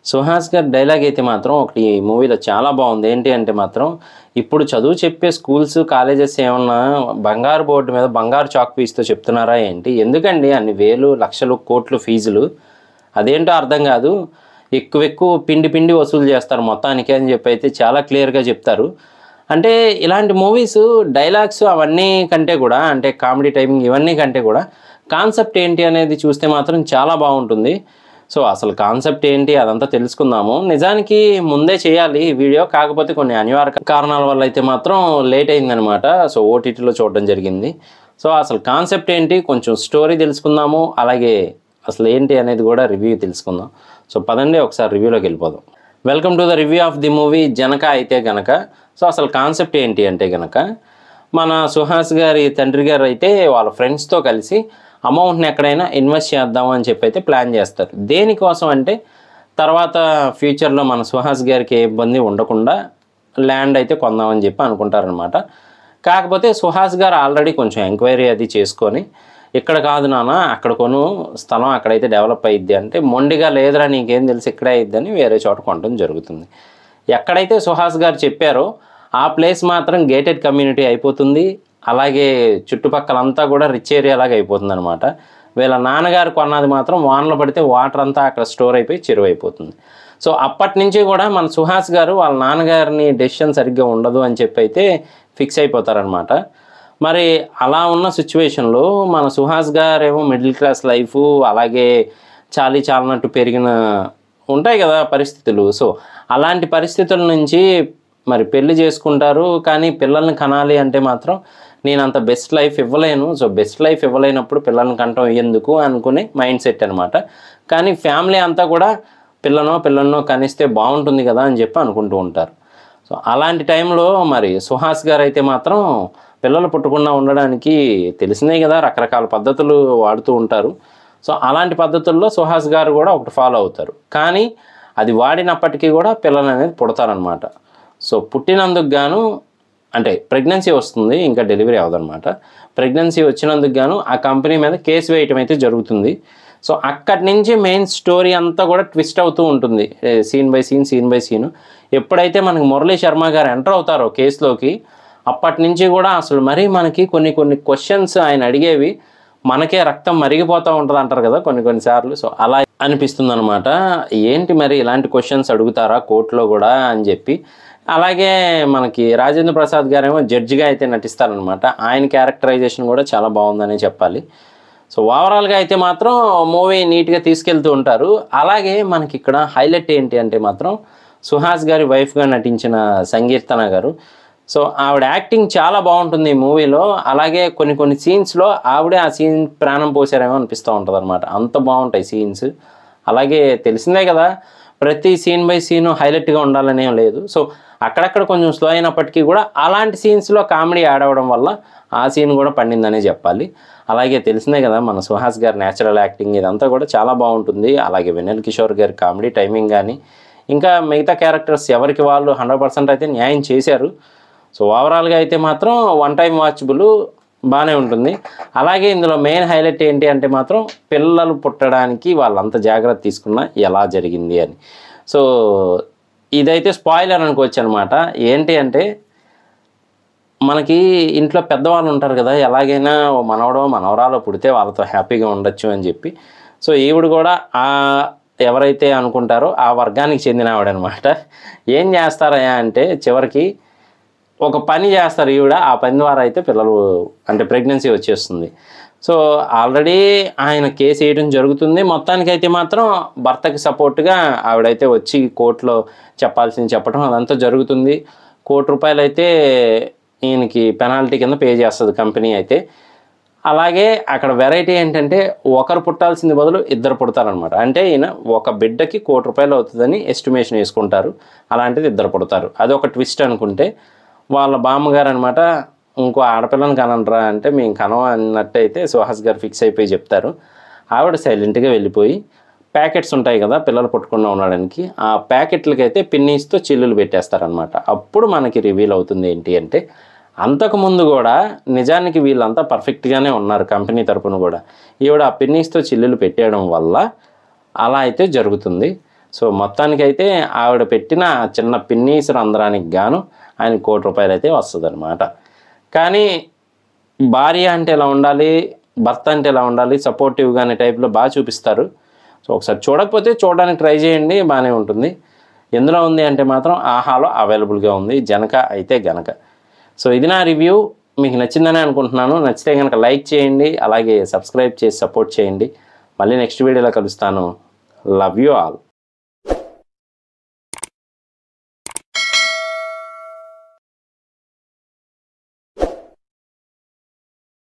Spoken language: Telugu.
సుహాస్ గారి డైలాగ్ అయితే మాత్రం ఒకటి మూవీలో చాలా బాగుంది. ఏంటి అంటే మాత్రం ఇప్పుడు చదువు చెప్పే స్కూల్స్, కాలేజెస్ ఏమన్నా బంగారు బోర్డు మీద బంగారు చాక్ పీస్‌తో చెప్తున్నారా ఏంటి? ఎందుకండి అన్ని వేలు, లక్షలు, కోట్లు ఫీజులు? అదేంటో అర్థం కాదు. ఎక్కువ పిండి పిండి వసూలు చేస్తారు మొత్తానికి అని చెప్పి అయితే చాలా క్లియర్‌గా చెప్తారు. అంటే ఇలాంటి మూవీస్ డైలాగ్స్ అవన్నీ కంటే కూడా అంటే కామెడీ టైమింగ్ ఇవన్నీ కంటే కూడా కాన్సెప్ట్ ఏంటి అనేది చూస్తే మాత్రం చాలా బాగుంటుంది. సో అసలు కాన్సెప్ట్ ఏంటి అదంతా తెలుసుకుందాము. నిజానికి ముందే చేయాలి ఈ వీడియో, కాకపోతే కొన్ని అనివార్య కారణాల వల్ల అయితే మాత్రం లేట్ అయిందనమాట. సో ఓటీటీలో చూడడం జరిగింది. సో అసలు కాన్సెప్ట్ ఏంటి, కొంచెం స్టోరీ తెలుసుకుందాము, అలాగే అసలు ఏంటి అనేది కూడా రివ్యూ తెలుసుకుందాం. సో పదండి ఒకసారి రివ్యూలోకి వెళ్ళిపోదాం. Welcome to the review of the movie Janaka అయితే గనక. సో అసలు కాన్సెప్ట్ ఏంటి అంటే గనక మన సుహాస్ గారి తండ్రి గారు అయితే వాళ్ళ ఫ్రెండ్స్తో కలిసి అమౌంట్ని ఎక్కడైనా ఇన్వెస్ట్ చేద్దాం అని చెప్పి అయితే ప్లాన్ చేస్తారు. దేనికోసం అంటే తర్వాత ఫ్యూచర్లో మన సుహాస్ గారికి ఏ ఇబ్బంది ఉండకుండా ల్యాండ్ అయితే కొందామని చెప్పి అనుకుంటారనమాట. కాకపోతే సుహాస్ గారు ఆల్రెడీ కొంచెం ఎంక్వైరీ అది చేసుకొని ఇక్కడ కాదు నాన్న అక్కడ కొను స్థలం, అక్కడైతే డెవలప్ అయ్యిద్ది అంటే మొండిగా లేదురా నీకేం తెలిసి ఇక్కడే అయిద్దని వేరే చోట కొనడం జరుగుతుంది. ఎక్కడైతే సుహాస్ గారు చెప్పారో ఆ ప్లేస్ మాత్రం గేటెడ్ కమ్యూనిటీ అయిపోతుంది. అలాగే చుట్టుపక్కలంతా కూడా రిచ్ ఏరియా లాగా అయిపోతుంది అనమాట. వీళ్ళ నాన్నగారు కొన్నది మాత్రం వానలు పడితే వాటర్ అంతా అక్కడ స్టోర్ అయిపోయి చెరువు అయిపోతుంది. సో అప్పటి నుంచి కూడా మన సుహాస్ గారు వాళ్ళ నాన్నగారిని డెసిషన్ సరిగ్గా ఉండదు అని చెప్పి అయితే ఫిక్స్ అయిపోతారనమాట. మరి అలా ఉన్న సిచ్యువేషన్లో మన సుహాస్ గారేమో మిడిల్ క్లాస్ లైఫ్, అలాగే చాలినట్టు పెరిగిన ఉంటాయి కదా పరిస్థితులు. సో అలాంటి పరిస్థితుల నుంచి మరి పెళ్లి చేసుకుంటారు. కానీ పిల్లల్ని కనాలి అంటే మాత్రం నేను అంత బెస్ట్ లైఫ్ ఇవ్వలేను. సో బెస్ట్ లైఫ్ ఇవ్వలేనప్పుడు పిల్లల్ని కంటం ఎందుకు అనుకునే మైండ్ సెట్ అనమాట. కానీ ఫ్యామిలీ అంతా కూడా పిల్లనో కనిస్తే బాగుంటుంది కదా అని చెప్పి అనుకుంటూ ఉంటారు. సో అలాంటి టైంలో మరి సుహాస్ గారు అయితే మాత్రం పిల్లలు పుట్టకుండా ఉండడానికి తెలిసినాయి కదా రకరకాల పద్ధతులు వాడుతూ ఉంటారు. సో అలాంటి పద్ధతుల్లో సుహాస్ గారు కూడా ఒకటి ఫాలో అవుతారు. కానీ అది వాడినప్పటికీ కూడా పిల్లలు అనేది పుడతారనమాట. సో పుట్టినందుకు గాను అంటే ప్రెగ్నెన్సీ వస్తుంది, ఇంకా డెలివరీ అవ్వదన్నమాట. ప్రెగ్నెన్సీ వచ్చినందుకు గాను ఆ కంపెనీ మీద కేసు వేయటం అయితే జరుగుతుంది. సో అక్కడి నుంచి మెయిన్ స్టోరీ అంతా కూడా ట్విస్ట్ అవుతూ ఉంటుంది, సీన్ బై సీన్. ఎప్పుడైతే మనకి మురళీ శర్మ గారు ఎంటర్ అవుతారో కేసులోకి అప్పటి నుంచి కూడా అసలు మరీ మనకి కొన్ని క్వశ్చన్స్ ఆయన అడిగేవి మనకే రక్తం మరిగిపోతూ ఉంటుంది అంటారు కదా కొన్నిసార్లు. సో అలా అనిపిస్తుంది అనమాట. ఏంటి మరి ఇలాంటి క్వశ్చన్స్ అడుగుతారా కోర్టులో కూడా అని చెప్పి. అలాగే మనకి రాజేంద్ర ప్రసాద్ గారేమో జడ్జిగా అయితే నటిస్తారనమాట. ఆయన క్యారెక్టరైజేషన్ కూడా చాలా బాగుందనే చెప్పాలి. సో ఓవరాల్గా అయితే మాత్రం మూవీ నీట్గా తీసుకెళ్తూ ఉంటారు. అలాగే మనకి ఇక్కడ హైలైట్ ఏంటి అంటే మాత్రం సుహాస్ గారి వైఫ్గా నటించిన సంకీర్తన గారు. సో ఆవిడ యాక్టింగ్ చాలా బాగుంటుంది ఈ మూవీలో. అలాగే కొన్ని సీన్స్లో ఆవిడే ఆ సీన్ ప్రాణం పోసారేమో అనిపిస్తూ ఉంటుంది అనమాట. అంత బాగుంటాయి సీన్స్. అలాగే తెలిసిందే కదా ప్రతి సీన్ బై సీను హైలైట్గా ఉండాలనేం లేదు. సో అక్కడక్కడ కొంచెం స్లో అయినప్పటికీ కూడా అలాంటి సీన్స్లో కామెడీ యాడ్ అవ్వడం వల్ల ఆ సీన్ కూడా పండిందనే చెప్పాలి. అలాగే తెలిసిందే కదా మన సుహాస్ గారి న్యాచురల్ యాక్టింగ్ ఇదంతా కూడా చాలా బాగుంటుంది. అలాగే వెన్నెల కిషోర్ గారి కామెడీ టైమింగ్ కానీ ఇంకా మిగతా క్యారెక్టర్స్ ఎవరికి వాళ్ళు 100% అయితే న్యాయం చేశారు. సో ఓవరాల్గా అయితే మాత్రం వన్ టైం వాచబుల్ బాగానే ఉంటుంది. అలాగే ఇందులో మెయిన్ హైలైట్ ఏంటి అంటే మాత్రం పిల్లలు పుట్టడానికి వాళ్ళంత జాగ్రత్త తీసుకున్నా ఎలా జరిగింది అని. సో ఇదైతే స్పాయిలర్ అనుకోవచ్చు అనమాట. ఏంటి అంటే మనకి ఇంట్లో పెద్దవాళ్ళు ఉంటారు కదా, ఎలాగైనా మనవడో మనవరాలో పుడితే వాళ్ళతో హ్యాపీగా ఉండొచ్చు అని చెప్పి. సో ఈవిడ కూడా ఎవరైతే అనుకుంటారో ఆ వర్గానికి చెందిన ఆవిడనమాట. ఏం చేస్తారయ్యా అంటే చివరికి ఒక పని చేస్తారు ఈవిడ. ఆ పని ద్వారా అయితే పిల్లలు అంటే ప్రెగ్నెన్సీ వచ్చేస్తుంది. సో ఆల్రెడీ ఆయన కేసు వేయడం జరుగుతుంది. మొత్తానికైతే మాత్రం భర్తకి సపోర్ట్గా ఆవిడైతే వచ్చి కోర్టులో చెప్పాల్సింది చెప్పడం అదంతా జరుగుతుంది. ₹1,00,00,000 అయితే ఈయనకి పెనాల్టీ కింద పే చేస్తుంది కంపెనీ అయితే. అలాగే అక్కడ వెరైటీ ఏంటంటే ఒకరు పుట్టాల్సింది బదులు ఇద్దరు పుడతారనమాట. అంటే ఈయన ఒక బిడ్డకి ₹1,00,00,000 అవుతుందని ఎస్టిమేషన్ వేసుకుంటారు. అలాంటిది ఇద్దరు పుడతారు. అదొక ట్విస్ట్ అనుకుంటే వాళ్ళ బామ్మగారు అనమాట ఇంకో ఆడపిల్లని కనండ్రా అంటే మేము కనం అన్నట్టయితే సుహాస్ గారు ఫిక్స్ అయిపోయి చెప్తారు. ఆవిడ సైలెంట్గా వెళ్ళిపోయి ప్యాకెట్స్ ఉంటాయి కదా పిల్లలు పుట్టకుండా ఉండడానికి, ఆ ప్యాకెట్లకైతే పిన్నీస్తో చిల్లులు పెట్టేస్తారనమాట. అప్పుడు మనకి రివీల్ అవుతుంది ఏంటి అంటే అంతకుముందు కూడా నిజానికి వీళ్ళంతా పర్ఫెక్ట్గానే ఉన్నారు కంపెనీ తరపున కూడా. ఈవిడ ఆ పిన్నీస్తో చిల్లులు పెట్టేయడం వల్ల అలా అయితే జరుగుతుంది. సో మొత్తానికైతే ఆవిడ పెట్టిన చిన్న పిన్నీసు రంధ్రానికి గాను ఆయన ₹1,00,00,000 అయితే వస్తుందన్నమాట. కానీ భార్య అంటే ఎలా ఉండాలి, భర్త అంటే ఎలా ఉండాలి, సపోర్టివ్గా అనే టైప్లో బాగా చూపిస్తారు. సో ఒకసారి చూడకపోతే చూడడానికి ట్రై చేయండి, బాగానే ఉంటుంది. ఎందులో ఉంది అంటే మాత్రం ఆహాలో అవైలబుల్గా ఉంది, జనక అయితే గనక. సో ఇది నా రివ్యూ. మీకు నచ్చిందని అనుకుంటున్నాను. నచ్చితే కనుక లైక్ చేయండి, అలాగే సబ్స్క్రైబ్ చేసి సపోర్ట్ చేయండి. మళ్ళీ నెక్స్ట్ వీడియోలో కలుస్తాను. Love you all.